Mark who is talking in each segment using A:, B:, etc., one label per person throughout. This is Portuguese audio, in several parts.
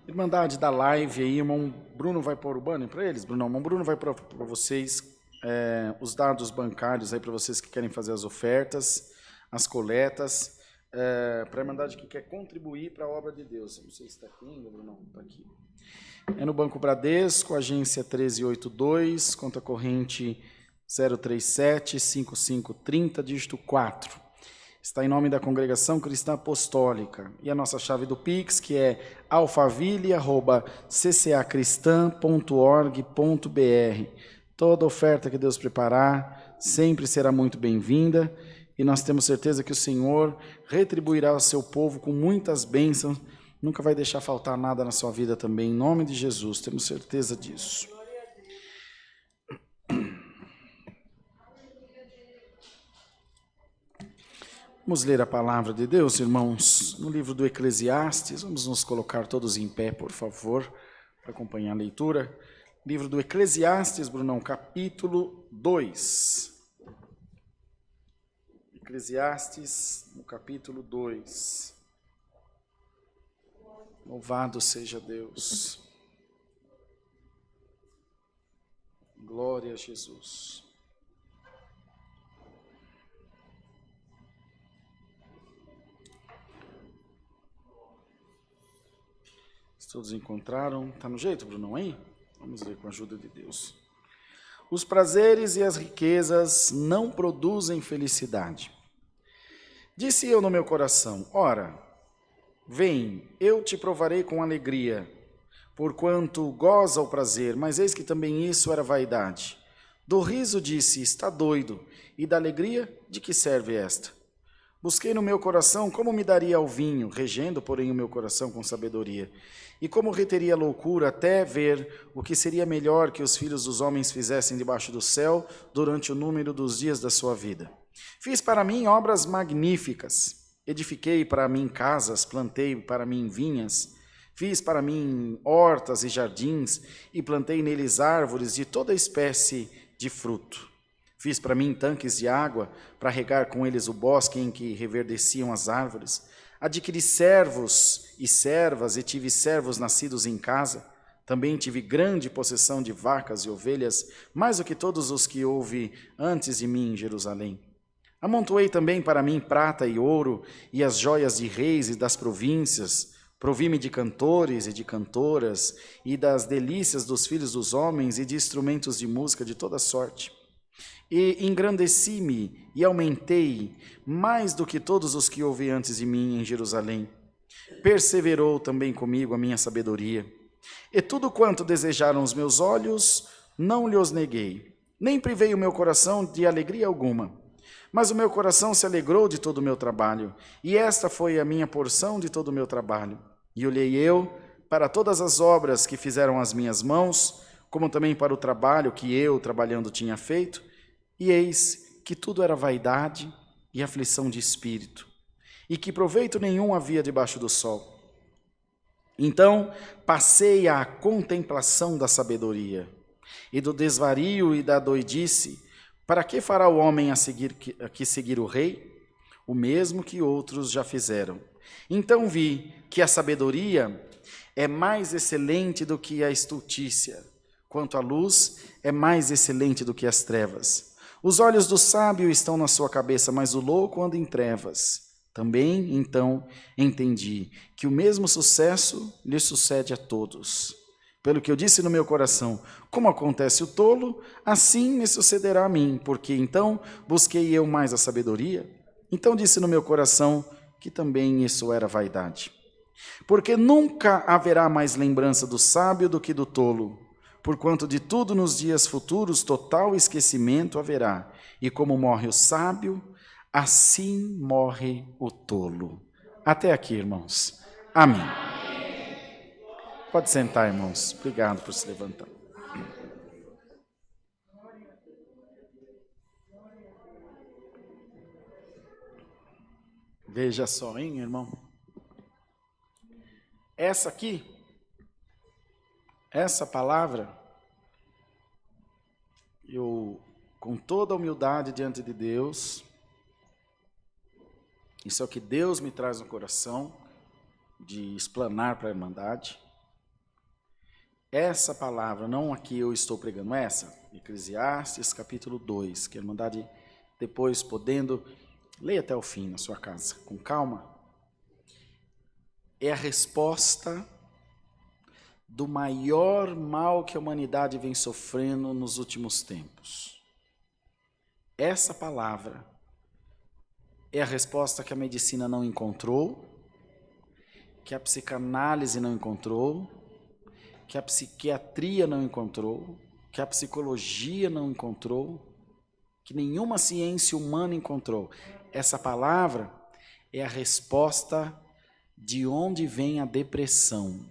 A: Irmandade da live aí, irmão Bruno vai pôr o banner para eles? Irmão Bruno vai para vocês os dados bancários aí para vocês que querem fazer as ofertas, as coletas, para a Irmandade que quer contribuir para a obra de Deus. Não sei se está aqui ainda, Bruno, está aqui. É no Banco Bradesco, agência 1382, conta corrente 037-5530, dígito 4. Está em nome da Congregação Cristã Apostólica. E a nossa chave do Pix, que é alfaville@ccacristã.org.br. Toda oferta que Deus preparar sempre será muito bem-vinda. E nós temos certeza que o Senhor retribuirá ao seu povo com muitas bênçãos. Nunca vai deixar faltar nada na sua vida também. Em nome de Jesus, temos certeza disso. Vamos ler a palavra de Deus, irmãos, no livro do Eclesiastes. Vamos nos colocar todos em pé, por favor, para acompanhar a leitura. Livro do Eclesiastes, Brunão, capítulo 2. Eclesiastes, no capítulo 2. Louvado seja Deus. Glória a Jesus. Todos encontraram? Está no jeito, Bruno, hein? Vamos ver com a ajuda de Deus. Os prazeres e as riquezas não produzem felicidade. Disse eu no meu coração, ora, vem, eu te provarei com alegria, porquanto goza o prazer, mas eis que também isso era vaidade. Do riso disse, está doido, e da alegria, de que serve esta? Busquei no meu coração como me daria ao vinho, regendo, porém, o meu coração com sabedoria. E como reteria a loucura até ver o que seria melhor que os filhos dos homens fizessem debaixo do céu durante o número dos dias da sua vida. Fiz para mim obras magníficas. Edifiquei para mim casas, plantei para mim vinhas. Fiz para mim hortas e jardins e plantei neles árvores de toda espécie de fruto. Fiz para mim tanques de água, para regar com eles o bosque em que reverdeciam as árvores. Adquiri servos e servas, e tive servos nascidos em casa. Também tive grande possessão de vacas e ovelhas, mais do que todos os que houve antes de mim em Jerusalém. Amontoei também para mim prata e ouro, e as joias de reis e das províncias. Provi-me de cantores e de cantoras, e das delícias dos filhos dos homens, e de instrumentos de música de toda sorte. E engrandeci-me e aumentei mais do que todos os que houve antes de mim em Jerusalém. Perseverou também comigo a minha sabedoria. E tudo quanto desejaram os meus olhos, não lhes neguei. Nem privei o meu coração de alegria alguma. Mas o meu coração se alegrou de todo o meu trabalho, e esta foi a minha porção de todo o meu trabalho. E olhei eu para todas as obras que fizeram as minhas mãos, como também para o trabalho que eu, trabalhando, tinha feito, e eis que tudo era vaidade e aflição de espírito, e que proveito nenhum havia debaixo do sol. Então passei à contemplação da sabedoria, e do desvario e da doidice. Para que fará o homem seguir o rei? O mesmo que outros já fizeram. Então vi que a sabedoria é mais excelente do que a estultícia, quanto a luz é mais excelente do que as trevas. Os olhos do sábio estão na sua cabeça, mas o louco anda em trevas. Também, então, entendi que o mesmo sucesso lhe sucede a todos. Pelo que eu disse no meu coração, como acontece o tolo, assim me sucederá a mim, porque então busquei eu mais a sabedoria. Então disse no meu coração que também isso era vaidade. Porque nunca haverá mais lembrança do sábio do que do tolo, porquanto de tudo nos dias futuros total esquecimento haverá. E como morre o sábio, assim morre o tolo. Até aqui, irmãos. Amém. Pode sentar, irmãos. Obrigado por se levantar. Veja só, hein, irmão? Essa aqui, essa palavra, eu, com toda a humildade diante de Deus, isso é o que Deus me traz no coração, de explanar para a Irmandade. essa palavra, não a que eu estou pregando, essa, Eclesiastes capítulo 2, que a Irmandade depois, podendo, leia até o fim na sua casa, com calma, é a resposta do maior mal que a humanidade vem sofrendo nos últimos tempos. Essa palavra é a resposta que a medicina não encontrou, que a psicanálise não encontrou, que a psiquiatria não encontrou, que a psicologia não encontrou, que nenhuma ciência humana encontrou. Essa palavra é a resposta de onde vem a depressão,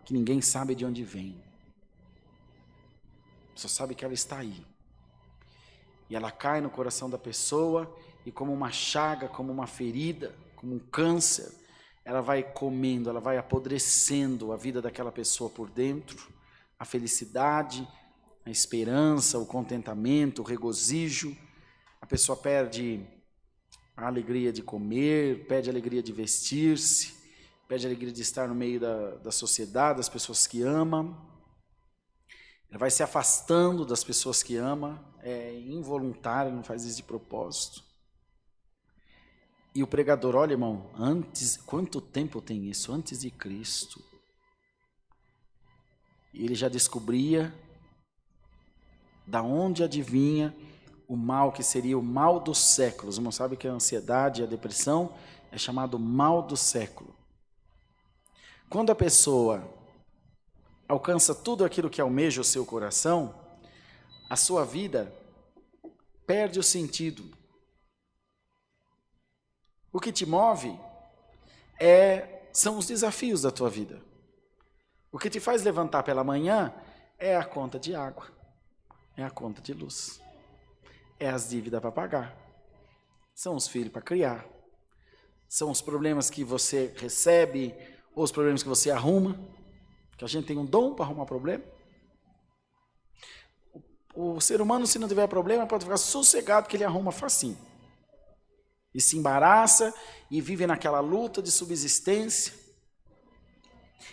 A: que ninguém sabe de onde vem, só sabe que ela está aí. E ela cai no coração da pessoa e como uma chaga, como uma ferida, como um câncer, ela vai comendo, ela vai apodrecendo a vida daquela pessoa por dentro, a felicidade, a esperança, o contentamento, o regozijo. A pessoa perde a alegria de comer, perde a alegria de vestir-se, perde a alegria de estar no meio da sociedade, das pessoas que ama. Ela vai se afastando das pessoas que ama, é involuntário, não faz isso de propósito. E o pregador, olha, irmão, quanto tempo tem isso? Antes de Cristo. E ele já descobria da onde adivinha o mal que seria o mal dos séculos. Não sabe que a ansiedade e a depressão é chamado mal do século. Quando a pessoa alcança tudo aquilo que almeja o seu coração, a sua vida perde o sentido. O que te move são os desafios da tua vida. O que te faz levantar pela manhã é a conta de água, é a conta de luz, é as dívidas para pagar, são os filhos para criar, são os problemas que você recebe ou os problemas que você arruma, que a gente tem um dom para arrumar problema. O ser humano, se não tiver problema, pode ficar sossegado que ele arruma facinho. E se embaraça e vive naquela luta de subsistência.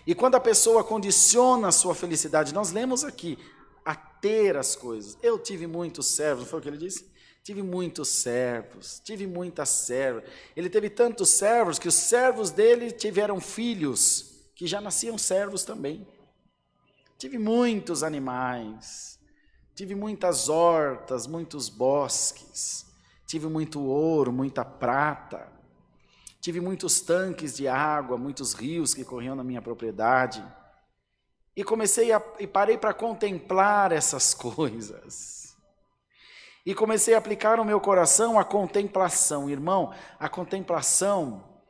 A: E quando a pessoa condiciona a sua felicidade, nós lemos aqui, a ter as coisas. Eu tive muitos servos, não foi o que ele disse? Tive muitos servos, tive muitas servas. Ele teve tantos servos que os servos dele tiveram filhos que já nasciam servos também. Tive muitos animais, tive muitas hortas, muitos bosques. Tive muito ouro, muita prata, tive muitos tanques de água, muitos rios que corriam na minha propriedade. E parei para contemplar essas coisas. E comecei a aplicar no meu coração a contemplação. Irmão, a contemplação,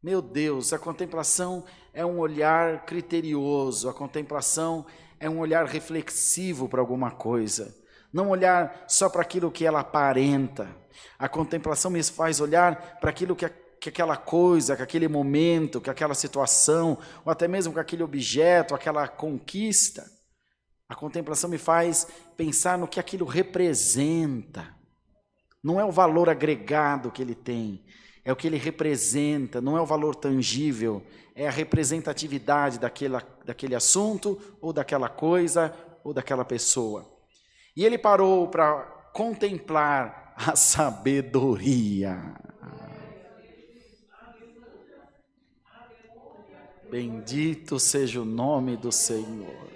A: meu Deus, a contemplação é um olhar criterioso, a contemplação é um olhar reflexivo para alguma coisa. Não olhar só para aquilo que ela aparenta. A contemplação me faz olhar para aquilo que aquela coisa, que aquele momento, que aquela situação, ou até mesmo com aquele objeto, aquela conquista. A contemplação me faz pensar no que aquilo representa. Não é o valor agregado que ele tem, é o que ele representa, não é o valor tangível, é a representatividade daquele assunto, ou daquela coisa, ou daquela pessoa. E ele parou para contemplar a sabedoria. Bendito seja o nome do Senhor.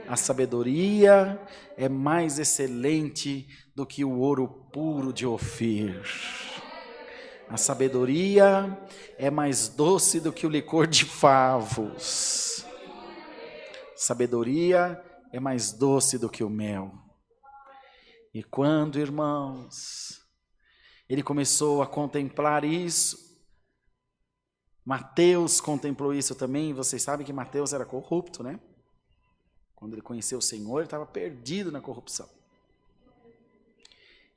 A: A sabedoria é mais excelente do que o ouro puro de Ofir. A sabedoria é mais doce do que o licor de favos. Sabedoria é mais doce do que o mel. E quando, irmãos, ele começou a contemplar isso, Mateus contemplou isso também. Vocês sabem que Mateus era corrupto, né? Quando ele conheceu o Senhor, ele estava perdido na corrupção.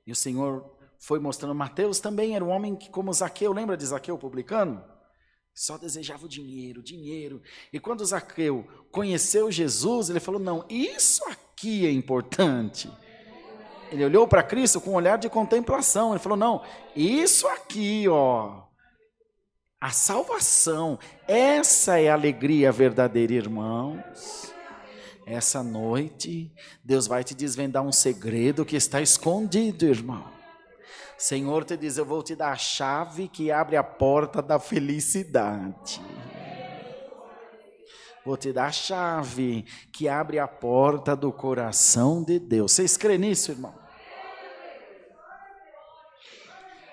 A: E o Senhor foi mostrando. Mateus também era um homem que, como Zaqueu, lembra de Zaqueu, publicano? Só desejava o dinheiro, dinheiro. E quando Zaqueu conheceu Jesus, ele falou, não, isso aqui é importante. Ele olhou para Cristo com um olhar de contemplação. Ele falou, não, isso aqui, ó, A salvação, essa é a alegria verdadeira, irmãos. Essa noite, Deus vai te desvendar um segredo que está escondido, irmão. Senhor te diz, eu vou te dar a chave que abre a porta da felicidade. Vou te dar a chave que abre a porta do coração de Deus. Vocês creem nisso, irmão?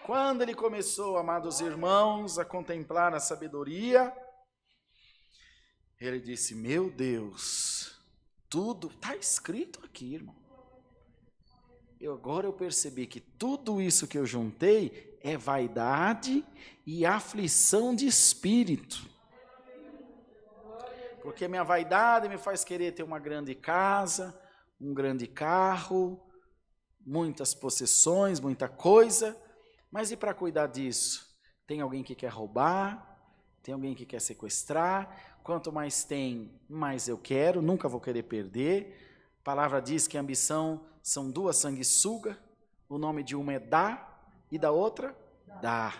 A: Quando ele começou, amados irmãos, a contemplar a sabedoria, ele disse, meu Deus, tudo está escrito aqui, irmão. Agora eu percebi que tudo isso que eu juntei é vaidade e aflição de espírito. Porque minha vaidade me faz querer ter uma grande casa, um grande carro, muitas possessões, muita coisa. Mas e para cuidar disso? Tem alguém que quer roubar, tem alguém que quer sequestrar. Quanto mais tem, mais eu quero, nunca vou querer perder. A palavra diz que a ambição são duas sanguessugas. O nome de uma é dá e da outra, dá.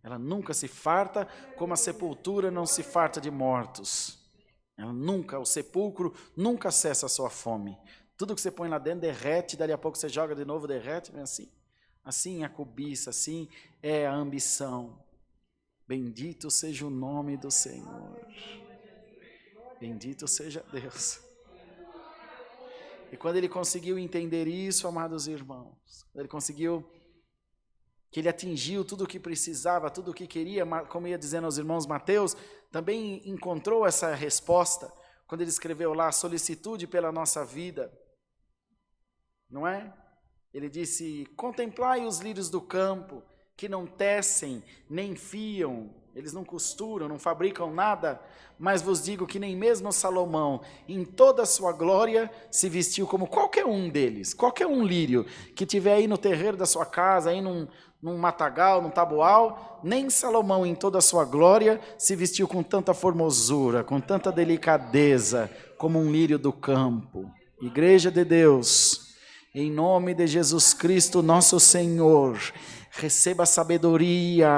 A: Ela nunca se farta, como a sepultura não se farta de mortos. O sepulcro nunca cessa a sua fome. Tudo que você põe lá dentro derrete, dali a pouco você joga de novo, derrete, vem assim. Assim é a cobiça, assim é a ambição. Bendito seja o nome do Senhor. Bendito seja Deus. E quando ele conseguiu entender isso, amados irmãos, quando ele conseguiu, que ele atingiu tudo o que precisava, tudo o que queria, como ia dizendo aos irmãos, Mateus também encontrou essa resposta, quando ele escreveu lá, solicitude pela nossa vida, não é? Ele disse, contemplai os lírios do campo, que não tecem, nem fiam, eles não costuram, não fabricam nada, mas vos digo que nem mesmo Salomão, em toda a sua glória, se vestiu como qualquer um deles, qualquer um lírio, que tiver aí no terreiro da sua casa, aí num matagal, num taboal, nem Salomão em toda a sua glória, se vestiu com tanta formosura, com tanta delicadeza, como um lírio do campo. Igreja de Deus, em nome de Jesus Cristo, nosso Senhor, receba sabedoria,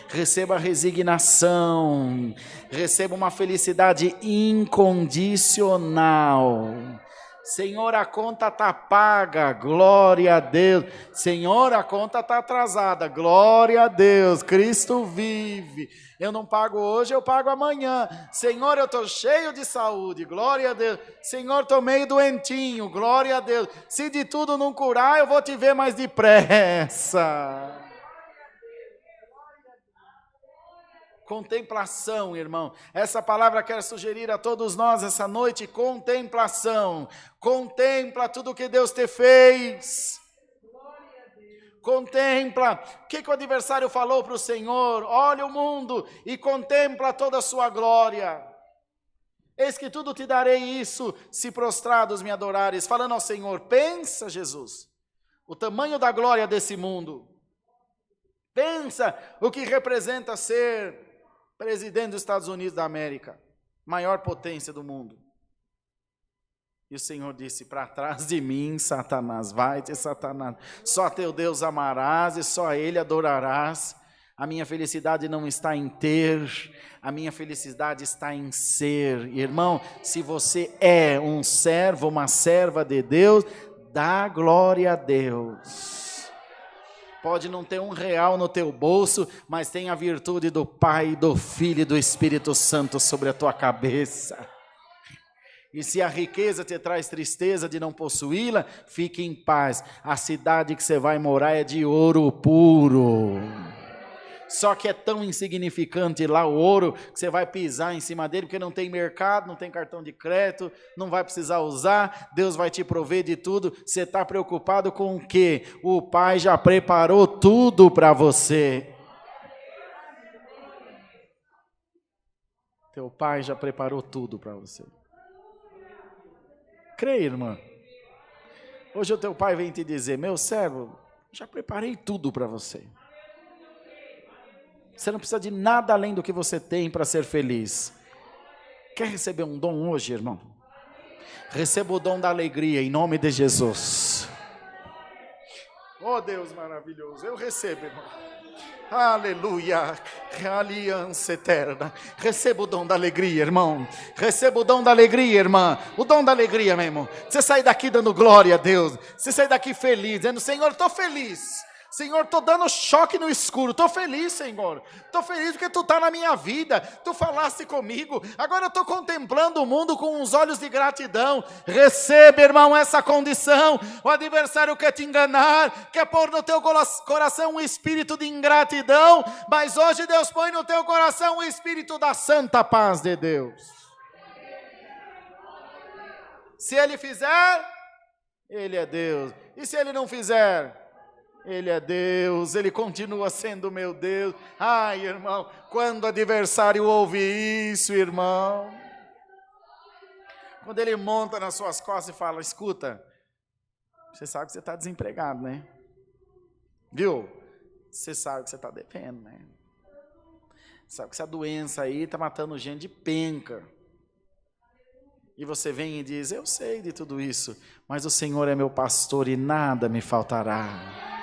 A: receba resignação, receba uma felicidade incondicional. Senhor, a conta está paga, glória a Deus. Senhor, a conta está atrasada, glória a Deus, Cristo vive. Eu não pago hoje, eu pago amanhã. Senhor, eu estou cheio de saúde, glória a Deus. Senhor, estou meio doentinho, glória a Deus. Se de tudo não curar, eu vou te ver mais depressa. Contemplação, irmão. Essa palavra quer sugerir a todos nós essa noite, contemplação. Contempla tudo que Deus te fez. Contempla. O que o adversário falou para o Senhor? Olha o mundo e contempla toda a sua glória. Eis que tudo te darei isso, se prostrados me adorares. Falando ao Senhor, pensa, Jesus, o tamanho da glória desse mundo. Pensa o que representa ser presidente dos Estados Unidos da América, maior potência do mundo. E o Senhor disse, para trás de mim, Satanás, vai-te, Satanás, só teu Deus amarás e só a Ele adorarás. A minha felicidade não está em ter, a minha felicidade está em ser. Irmão, se você é um servo, uma serva de Deus, dá glória a Deus. Pode não ter R$1 no teu bolso, mas tem a virtude do Pai, do Filho e do Espírito Santo sobre a tua cabeça. E se a riqueza te traz tristeza de não possuí-la, fique em paz. A cidade que você vai morar é de ouro puro. Só que é tão insignificante lá o ouro, que você vai pisar em cima dele, porque não tem mercado, não tem cartão de crédito, não vai precisar usar, Deus vai te prover de tudo. Você está preocupado com o quê? O Pai já preparou tudo para você. Teu Pai já preparou tudo para você. Crê, irmã. Hoje o teu Pai vem te dizer, meu servo, já preparei tudo para você. Você não precisa de nada além do que você tem para ser feliz. Quer receber um dom hoje, irmão? Receba o dom da alegria, em nome de Jesus. Oh, Deus maravilhoso, eu recebo, irmão. Aleluia, aliança eterna. Receba o dom da alegria, irmão. Receba o dom da alegria, irmã. O dom da alegria, meu irmão. Você sai daqui dando glória a Deus. Você sai daqui feliz, dizendo: Senhor, estou feliz. Senhor, estou dando choque no escuro. Estou feliz, Senhor. Estou feliz porque Tu está na minha vida. Tu falaste comigo. Agora eu estou contemplando o mundo com uns olhos de gratidão. Receba, irmão, essa condição. O adversário quer te enganar, quer pôr no teu coração um espírito de ingratidão, mas hoje Deus põe no teu coração o espírito da santa paz de Deus. Se Ele fizer, Ele é Deus. E se Ele não fizer, Ele é Deus, Ele continua sendo meu Deus. Ai, irmão, quando o adversário ouve isso, irmão, quando ele monta nas suas costas e fala: escuta, você sabe que você está desempregado, né? Viu? Você sabe que você está devendo, né? Sabe que essa doença aí está matando gente de penca. E você vem e diz: eu sei de tudo isso, mas o Senhor é meu pastor e nada me faltará.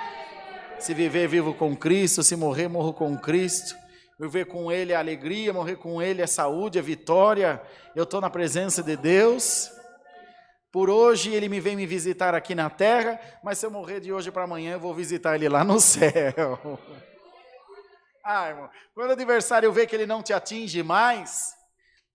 A: Se viver, vivo com Cristo. Se morrer, morro com Cristo. Viver com Ele é alegria, morrer com Ele é saúde, é vitória. Eu estou na presença de Deus. Por hoje Ele me vem me visitar aqui na terra, mas se eu morrer de hoje para amanhã, eu vou visitar Ele lá no céu. Ah, irmão, quando o adversário vê que ele não te atinge mais,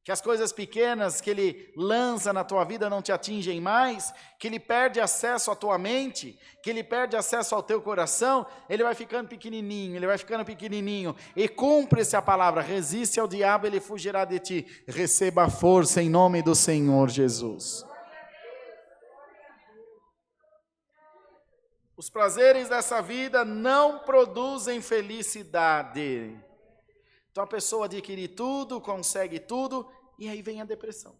A: que as coisas pequenas que ele lança na tua vida não te atingem mais, que ele perde acesso à tua mente, que ele perde acesso ao teu coração, ele vai ficando pequenininho, e cumpre-se a palavra: resiste ao diabo, ele fugirá de ti. Receba a força em nome do Senhor Jesus. Os prazeres dessa vida não produzem felicidade. Então a pessoa adquire tudo, consegue tudo, e aí vem a depressão.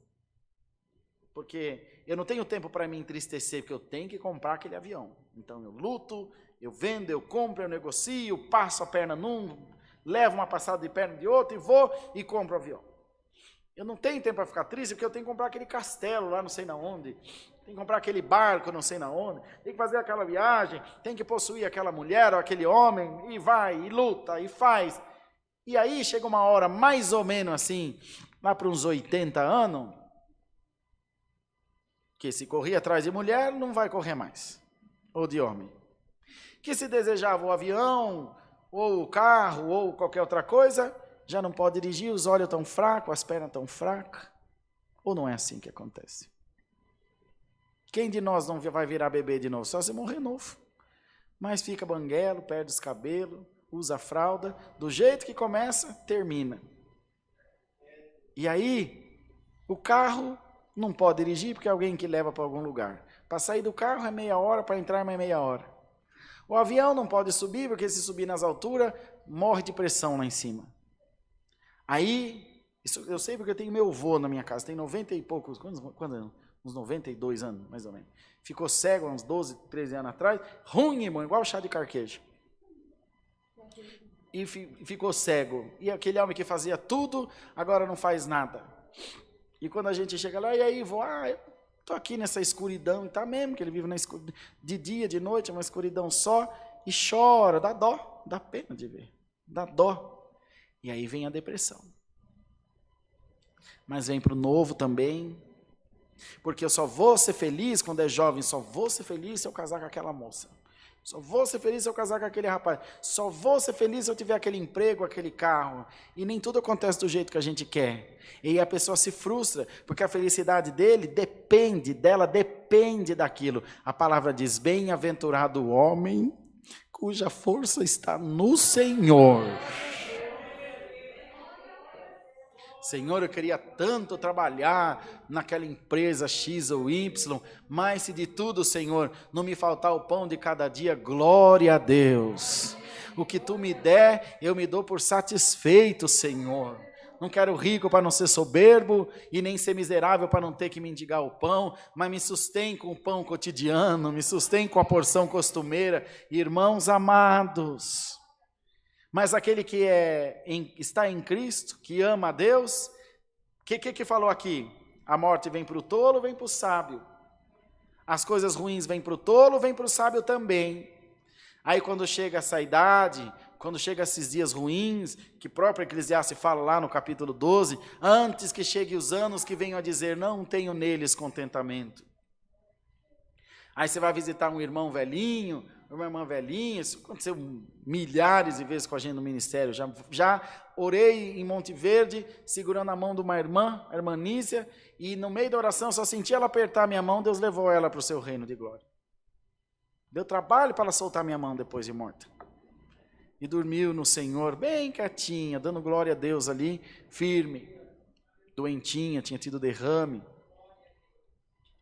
A: Porque eu não tenho tempo para me entristecer, porque eu tenho que comprar aquele avião. Então eu luto, eu vendo, eu compro, eu negocio, passo a perna num, levo uma passada de perna de outro e vou e compro o avião. Eu não tenho tempo para ficar triste, porque eu tenho que comprar aquele castelo lá não sei na onde, tenho que comprar aquele barco não sei na onde, tenho que fazer aquela viagem, tenho que possuir aquela mulher ou aquele homem, e vai, e luta, e faz. E aí chega uma hora mais ou menos assim, lá para uns 80 anos, que se corria atrás de mulher, não vai correr mais, ou de homem. Que se desejava o avião, ou o carro, ou qualquer outra coisa, já não pode dirigir, os olhos estão fracos, as pernas estão fracas. Ou não é assim que acontece? Quem de nós não vai virar bebê de novo? Só se morrer novo. Mas fica banguelo, perde os cabelos, usa fralda, do jeito que começa, termina. E aí, o carro não pode dirigir porque é alguém que leva para algum lugar. Para sair do carro é meia hora, para entrar é mais meia hora. O avião não pode subir, porque se subir nas alturas, morre de pressão lá em cima. Aí, isso eu sei porque eu tenho meu avô na minha casa, tem 90 e poucos, quantos anos? Uns 92 anos, mais ou menos. Ficou cego há uns 12, 13 anos atrás, ruim, irmão, igual chá de carquejo. E ficou cego. E aquele homem que fazia tudo, agora não faz nada. E quando a gente chega lá, e aí, vô, eu estou aqui nessa escuridão, e tá mesmo que ele vive na escuridão, de dia, de noite, é uma escuridão só, e chora, dá dó, dá pena de ver, dá dó. E aí vem a depressão. Mas vem para o novo também, porque eu só vou ser feliz quando é jovem, só vou ser feliz se eu casar com aquela moça. Só vou ser feliz se eu casar com aquele rapaz. Só vou ser feliz se eu tiver aquele emprego, aquele carro. E nem tudo acontece do jeito que a gente quer. E a pessoa se frustra, porque a felicidade depende daquilo. A palavra diz: bem-aventurado o homem cuja força está no Senhor. Senhor, eu queria tanto trabalhar naquela empresa X ou Y, mas se de tudo, Senhor, não me faltar o pão de cada dia, glória a Deus. O que Tu me der, eu me dou por satisfeito, Senhor. Não quero rico para não ser soberbo e nem ser miserável para não ter que mendigar o pão, mas me sustém com o pão cotidiano, me sustém com a porção costumeira. Irmãos amados, mas aquele que está em Cristo, que ama a Deus, o que falou aqui? A morte vem para o tolo, vem para o sábio. As coisas ruins vêm para o tolo, vem para o sábio também. Aí quando chega essa idade, quando chega esses dias ruins, que próprio Eclesiastes fala lá no capítulo 12, antes que chegue os anos que venham a dizer, não tenho neles contentamento. Aí você vai visitar um irmão velhinho, uma irmã velhinha, isso aconteceu milhares de vezes com a gente no ministério, já orei em Monte Verde, segurando a mão de uma irmã, a irmã Nícia, e no meio da oração só senti ela apertar a minha mão, Deus levou ela para o seu reino de glória. Deu trabalho para ela soltar minha mão depois de morta. E dormiu no Senhor, bem quietinha, dando glória a Deus ali, firme, doentinha, tinha tido derrame.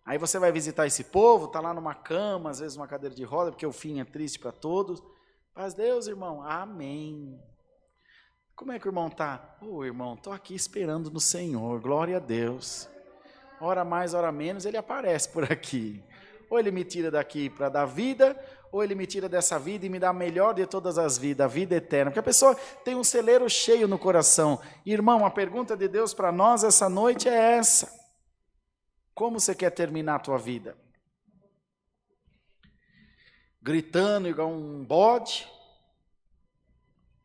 A: Aí você vai visitar esse povo, está lá numa cama, às vezes uma cadeira de roda, porque o fim é triste para todos. Mas Deus, irmão, amém. Como é que o irmão está? Irmão, estou aqui esperando no Senhor, glória a Deus. Hora mais, hora menos, ele aparece por aqui. Ou ele me tira daqui para dar vida, ou ele me tira dessa vida e me dá a melhor de todas as vidas, a vida eterna. Porque a pessoa tem um celeiro cheio no coração. Irmão, a pergunta de Deus para nós essa noite é essa. Como você quer terminar a tua vida? Gritando igual um bode?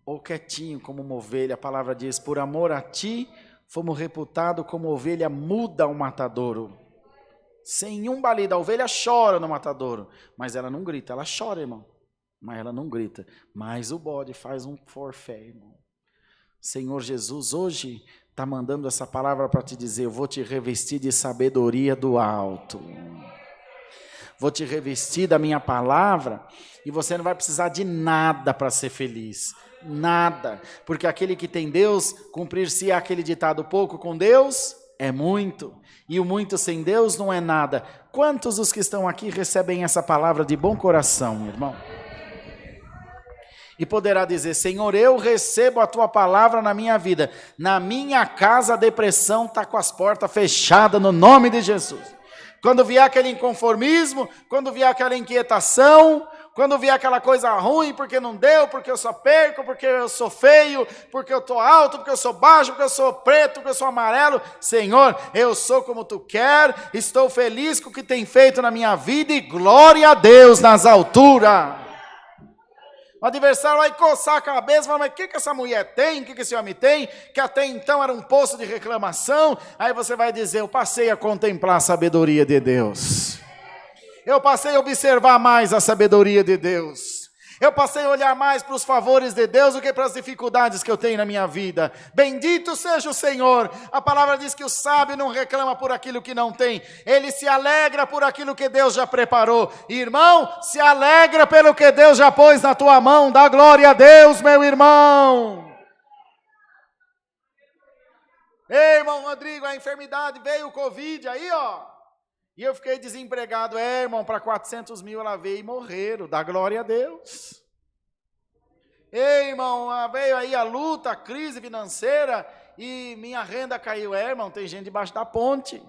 A: Ou quietinho como uma ovelha? A palavra diz, por amor a ti, fomos reputados como ovelha muda ao matadouro. Sem um balido, a ovelha chora no matadouro, mas ela não grita, ela chora, irmão. Mas ela não grita. Mas o bode faz um forfé, irmão. Senhor Jesus, hoje está mandando essa palavra para te dizer, eu vou te revestir de sabedoria do alto. Vou te revestir da minha palavra e você não vai precisar de nada para ser feliz. Nada. Porque aquele que tem Deus, cumprir-se aquele ditado, pouco com Deus é muito. E o muito sem Deus não é nada. Quantos dos que estão aqui recebem essa palavra de bom coração, irmão? E poderá dizer, Senhor, eu recebo a tua palavra na minha vida. Na minha casa a depressão está com as portas fechadas no nome de Jesus. Quando vier aquele inconformismo, quando vier aquela inquietação, quando vier aquela coisa ruim, porque não deu, porque eu só perco, porque eu sou feio, porque eu estou alto, porque eu sou baixo, porque eu sou preto, porque eu sou amarelo. Senhor, eu sou como tu quer, estou feliz com o que tem feito na minha vida e glória a Deus nas alturas. O adversário vai coçar a cabeça, falar, mas o que essa mulher tem, o que esse homem tem, que até então era um poço de reclamação. Aí você vai dizer, eu passei a contemplar a sabedoria de Deus. Eu passei a observar mais a sabedoria de Deus. Eu passei a olhar mais para os favores de Deus do que para as dificuldades que eu tenho na minha vida. Bendito seja o Senhor. A palavra diz que o sábio não reclama por aquilo que não tem. Ele se alegra por aquilo que Deus já preparou. Irmão, se alegra pelo que Deus já pôs na tua mão. Dá glória a Deus, meu irmão. Ei, irmão Rodrigo, a enfermidade veio, o Covid aí, ó. E eu fiquei desempregado. Irmão, para 400 mil ela veio e morreram. Dá glória a Deus. Ei, irmão, veio aí a luta, a crise financeira e minha renda caiu. Irmão, tem gente debaixo da ponte.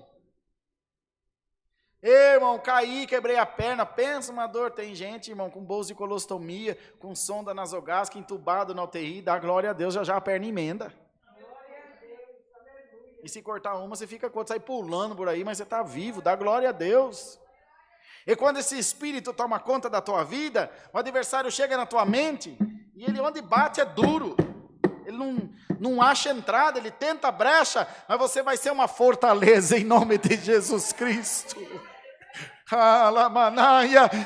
A: Ei, irmão, caí, quebrei a perna. Pensa uma dor. Tem gente, irmão, com bolsa de colostomia, com sonda nasogástrica, entubado na UTI. Dá glória a Deus, já a perna emenda. E se cortar uma, você fica sai pulando por aí, mas você está vivo, dá glória a Deus. E quando esse espírito toma conta da tua vida, o adversário chega na tua mente, e ele onde bate é duro. Ele não acha entrada, ele tenta a brecha, mas você vai ser uma fortaleza em nome de Jesus Cristo.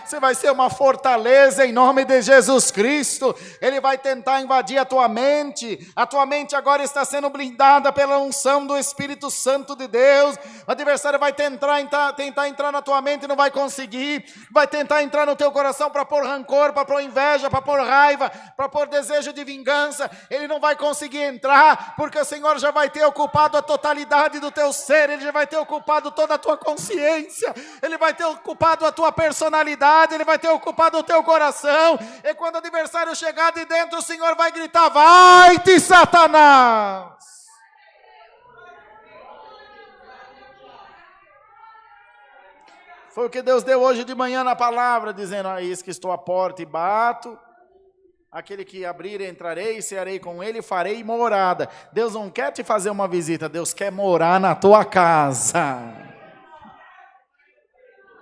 A: Você vai ser uma fortaleza em nome de Jesus Cristo. Ele vai tentar invadir a tua mente agora está sendo blindada pela unção do Espírito Santo de Deus. O adversário vai tentar entrar na tua mente e não vai conseguir, vai tentar entrar no teu coração para pôr rancor, para pôr inveja, para pôr raiva, para pôr desejo de vingança. Ele não vai conseguir entrar, porque o Senhor já vai ter ocupado a totalidade do teu ser, Ele já vai ter ocupado toda a tua consciência, Ele vai ter ocupado a tua personalidade, Ele vai ter ocupado o teu coração. E quando o adversário chegar de dentro, o Senhor vai gritar, vai-te, Satanás. Foi o que Deus deu hoje de manhã na palavra, dizendo, eis que estou à porta e bato, aquele que abrir entrarei, cearei com ele, farei morada. Deus não quer te fazer uma visita, Deus quer morar na tua casa.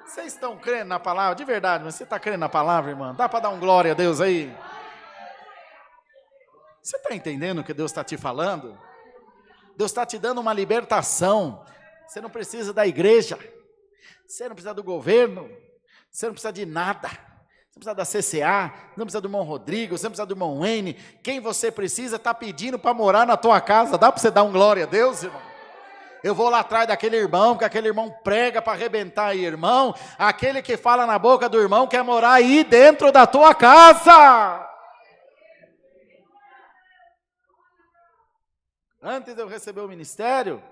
A: Vocês estão crendo na palavra? De verdade, mas você está crendo na palavra, irmã? Dá para dar um glória a Deus aí? Você está entendendo o que Deus está te falando? Deus está te dando uma libertação. Você não precisa da igreja, você não precisa do governo, você não precisa de nada. Você não precisa da CCA, não precisa do irmão Rodrigo, você não precisa do irmão Wayne. Quem você precisa está pedindo para morar na tua casa. Dá para você dar um glória a Deus, irmão? Eu vou lá atrás daquele irmão, porque aquele irmão prega para arrebentar aí, irmão. Aquele que fala na boca do irmão quer morar aí dentro da tua casa. Antes de eu receber o ministério,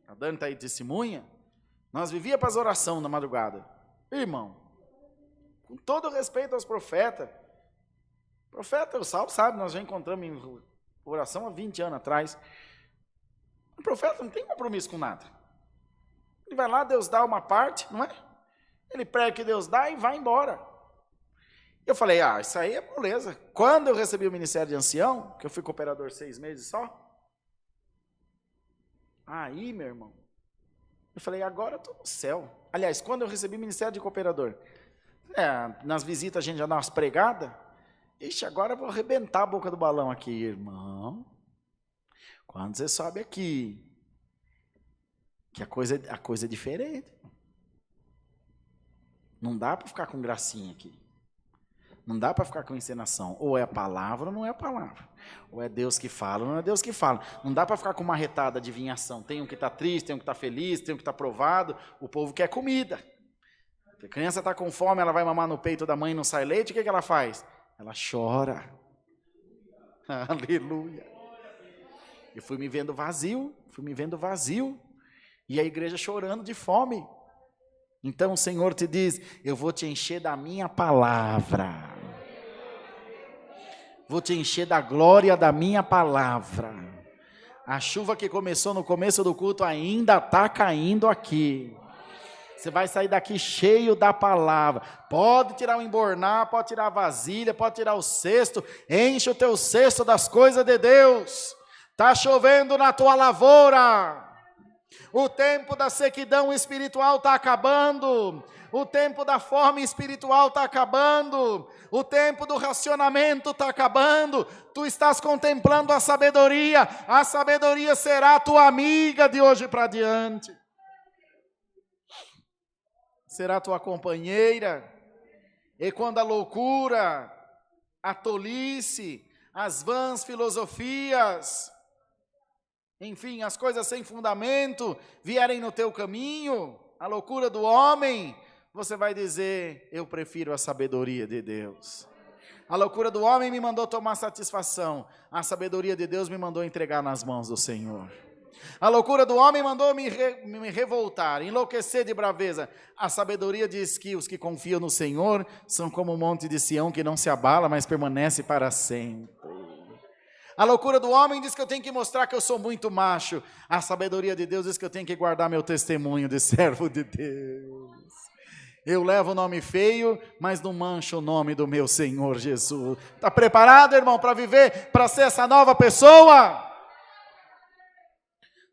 A: a Dani está aí testemunha, nós vivíamos para as orações na madrugada. Irmão, com todo respeito aos profetas, profeta, o Saulo sabe, nós já encontramos em oração há 20 anos atrás. O profeta não tem compromisso com nada. Ele vai lá, Deus dá uma parte, não é? Ele prega que Deus dá e vai embora. Eu falei, isso aí é beleza. Quando eu recebi o ministério de ancião, que eu fui cooperador 6 meses só, aí, meu irmão, eu falei, agora eu estou no céu. Aliás, quando eu recebi o ministério de cooperador, nas visitas a gente já dá umas pregadas, ixi, agora eu vou arrebentar a boca do balão aqui, irmão. Quando você sobe aqui, que a coisa é diferente. Não dá para ficar com gracinha aqui. Não dá para ficar com encenação. Ou é a palavra ou não é a palavra. Ou é Deus que fala ou não é Deus que fala. Não dá para ficar com uma retada de adivinhação. Tem um que está triste, tem um que está feliz, tem um que está provado. O povo quer comida. Se a criança está com fome, ela vai mamar no peito da mãe e não sai leite, o que ela faz? Ela chora. Aleluia. Eu fui me vendo vazio, e a igreja chorando de fome. Então o Senhor te diz, eu vou te encher da minha palavra, vou te encher da glória da minha palavra. A chuva que começou no começo do culto ainda está caindo aqui. Você vai sair daqui cheio da palavra. Pode tirar o embornar, pode tirar a vasilha, pode tirar o cesto, enche o teu cesto das coisas de Deus. Está chovendo na tua lavoura. O tempo da sequidão espiritual está acabando. O tempo da fome espiritual está acabando. O tempo do racionamento está acabando. Tu estás contemplando a sabedoria. A sabedoria será tua amiga de hoje para diante. Será tua companheira. E quando a loucura, a tolice, as vãs filosofias, enfim, as coisas sem fundamento vierem no teu caminho, a loucura do homem, você vai dizer, eu prefiro a sabedoria de Deus. A loucura do homem me mandou tomar satisfação, a sabedoria de Deus me mandou entregar nas mãos do Senhor. A loucura do homem mandou me revoltar, enlouquecer de braveza. A sabedoria diz que os que confiam no Senhor são como o monte de Sião que não se abala, mas permanece para sempre. A loucura do homem diz que eu tenho que mostrar que eu sou muito macho. A sabedoria de Deus diz que eu tenho que guardar meu testemunho de servo de Deus. Eu levo o nome feio, mas não mancho o nome do meu Senhor Jesus. Está preparado, irmão, para viver, para ser essa nova pessoa?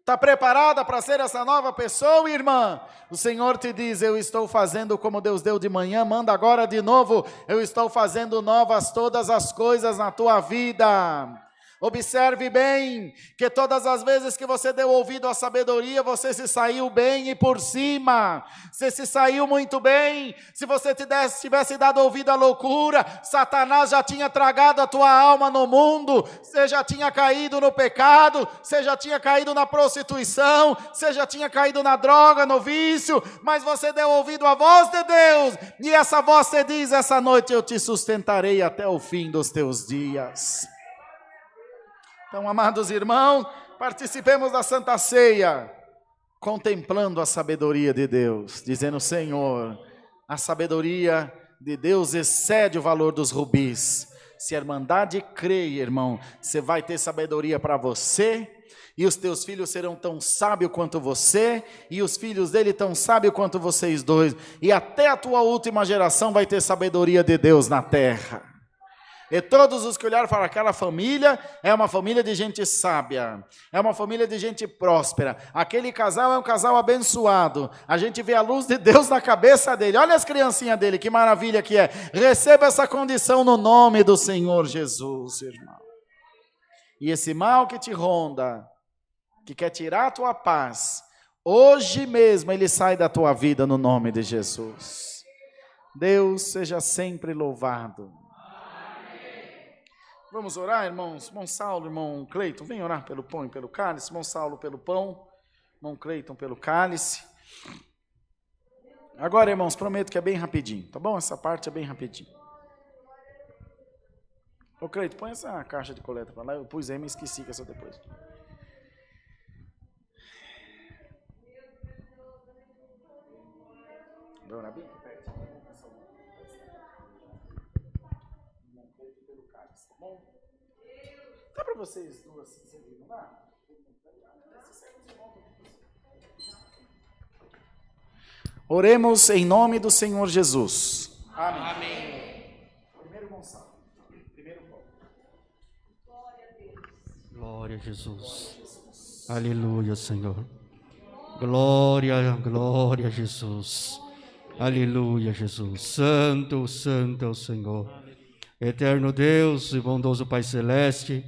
A: Está preparada para ser essa nova pessoa, irmã? O Senhor te diz, eu estou fazendo como Deus deu de manhã, manda agora de novo. Eu estou fazendo novas todas as coisas na tua vida. Observe bem, que todas as vezes que você deu ouvido à sabedoria, você se saiu bem e por cima, você se saiu muito bem. Se você tivesse dado ouvido à loucura, Satanás já tinha tragado a tua alma no mundo, você já tinha caído no pecado, você já tinha caído na prostituição, você já tinha caído na droga, no vício, mas você deu ouvido à voz de Deus, e essa voz te diz, essa noite eu te sustentarei até o fim dos teus dias. Então, amados irmãos, participemos da Santa Ceia, contemplando a sabedoria de Deus, dizendo, Senhor, a sabedoria de Deus excede o valor dos rubis. Se a Irmandade crê, irmão, você vai ter sabedoria para você, e os teus filhos serão tão sábios quanto você, e os filhos dele tão sábios quanto vocês dois, e até a tua última geração vai ter sabedoria de Deus na terra. E todos os que olharam falaram, aquela família é uma família de gente sábia, é uma família de gente próspera, aquele casal é um casal abençoado, a gente vê a luz de Deus na cabeça dele, olha as criancinhas dele, que maravilha que é, receba essa condição no nome do Senhor Jesus, irmão. E esse mal que te ronda, que quer tirar a tua paz, hoje mesmo ele sai da tua vida no nome de Jesus. Deus seja sempre louvado. Vamos orar, irmãos? Irmão Saulo, irmão Cleiton, vem orar pelo pão e pelo cálice. Irmão Saulo pelo pão, irmão Cleiton pelo cálice. Agora, irmãos, prometo que é bem rapidinho, tá bom? Essa parte é bem rapidinho. Ô Cleiton, põe essa caixa de coleta para lá. Eu pus aí, me esqueci que essa depois. Vai orar bem? Dá para vocês duas se não dá? Oremos em nome do Senhor Jesus. Amém. Amém. Primeiro Gonçalo. Primeiro Paulo.
B: Glória a Jesus. Aleluia, Senhor. Glória, glória a Jesus. Aleluia, Jesus. Santo, santo é o Senhor. Eterno Deus e bondoso Pai Celeste,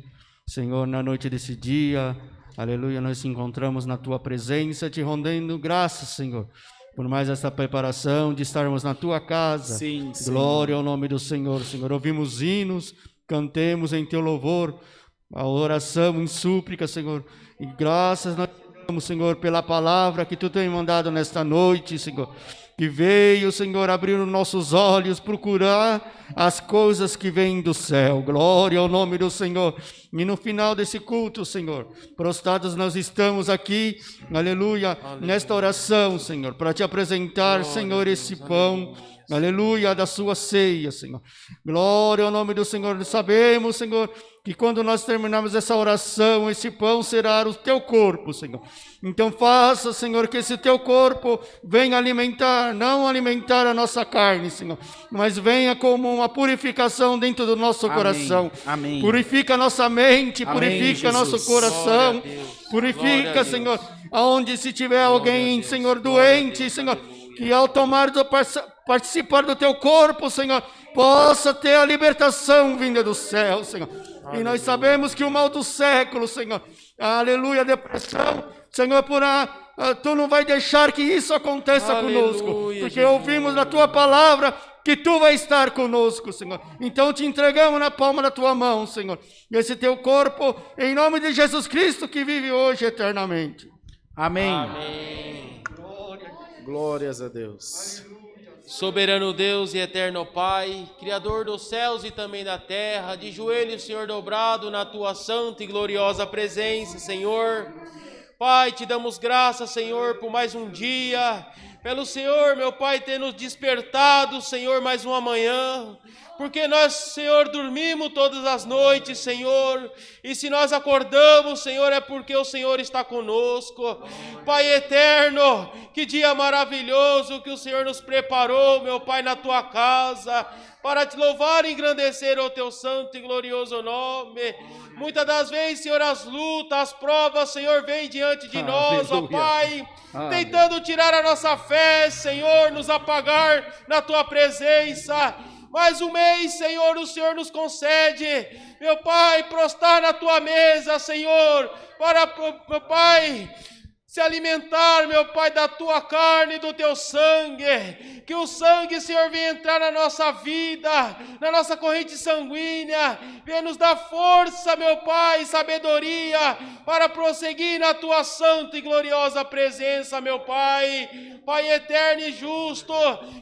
B: Senhor, na noite desse dia, aleluia, nós nos encontramos na Tua presença, te rendendo graças, Senhor, por mais essa preparação de estarmos na Tua casa.
A: Sim,
B: glória ao nome do Senhor. Senhor, ouvimos hinos, cantemos em Teu louvor, a oração em súplica, Senhor, e graças nós damos, Senhor, pela palavra que Tu tem mandado nesta noite, Senhor, que veio, Senhor, abrir os nossos olhos, procurar as coisas que vêm do céu. Glória ao nome do Senhor. E no final desse culto, Senhor, prostrados nós estamos aqui, aleluia, nesta oração, Senhor, para Te apresentar, glória, Senhor, esse pão, aleluia, da Sua ceia, Senhor. Glória ao nome do Senhor. Nós sabemos, Senhor, que quando nós terminarmos essa oração, esse pão será o Teu corpo, Senhor. Então faça, Senhor, que esse Teu corpo venha alimentar, não alimentar a nossa carne, Senhor, mas venha como uma purificação dentro do nosso coração.
A: Amém.
B: Purifica a nossa mente,
A: Amém,
B: purifica
A: Jesus.
B: nosso coração, purifica, Senhor, aonde se tiver alguém, Senhor, doente, Senhor, que ao participar do Teu corpo, Senhor, possa ter a libertação vinda do céu, Senhor. Aleluia. E nós sabemos que o mal do século, Senhor, aleluia, depressão, Senhor, Tu não vai deixar que isso aconteça, aleluia, conosco, porque Jesus, ouvimos na Tua palavra que Tu vai estar conosco, Senhor. Então te entregamos na palma da Tua mão, Senhor, esse Teu corpo, em nome de Jesus Cristo, que vive hoje eternamente.
A: Amém.
C: Amém.
A: Glórias a Deus.
C: Soberano Deus e eterno Pai, Criador dos céus e também da terra, de joelhos, Senhor, dobrado na Tua santa e gloriosa presença, Senhor. Pai, Te damos graças, Senhor, por mais um dia, pelo Senhor, meu Pai, ter nos despertado, Senhor, mais uma manhã, porque nós, Senhor, dormimos todas as noites, Senhor, e se nós acordamos, Senhor, é porque o Senhor está conosco. Pai eterno, que dia maravilhoso que o Senhor nos preparou, meu Pai, na Tua casa, para Te louvar e engrandecer o Teu santo e glorioso nome. Muitas das vezes, Senhor, as lutas, as provas, Senhor, vêm diante de nós, ó Pai, tentando tirar a nossa fé, Senhor, nos apagar na Tua presença. Mais um mês, Senhor, o Senhor nos concede, meu Pai, prostrar na Tua mesa, Senhor, para, meu Pai, se alimentar, meu Pai, da Tua carne e do Teu sangue, que o sangue, Senhor, venha entrar na nossa vida, na nossa corrente sanguínea, venha nos dar força, meu Pai, sabedoria, para prosseguir na Tua santa e gloriosa presença, meu Pai, Pai eterno e justo,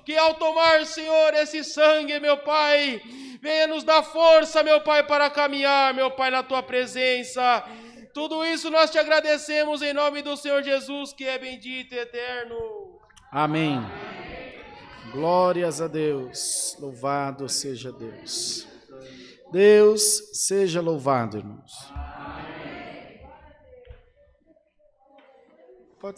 C: que ao tomar, Senhor, esse sangue, meu Pai, venha nos dar força, meu Pai, para caminhar, meu Pai, na Tua presença. Tudo isso nós Te agradecemos em nome do Senhor Jesus, que é bendito e eterno.
A: Amém. Glórias a Deus. Louvado seja Deus. Deus seja louvado, irmãos.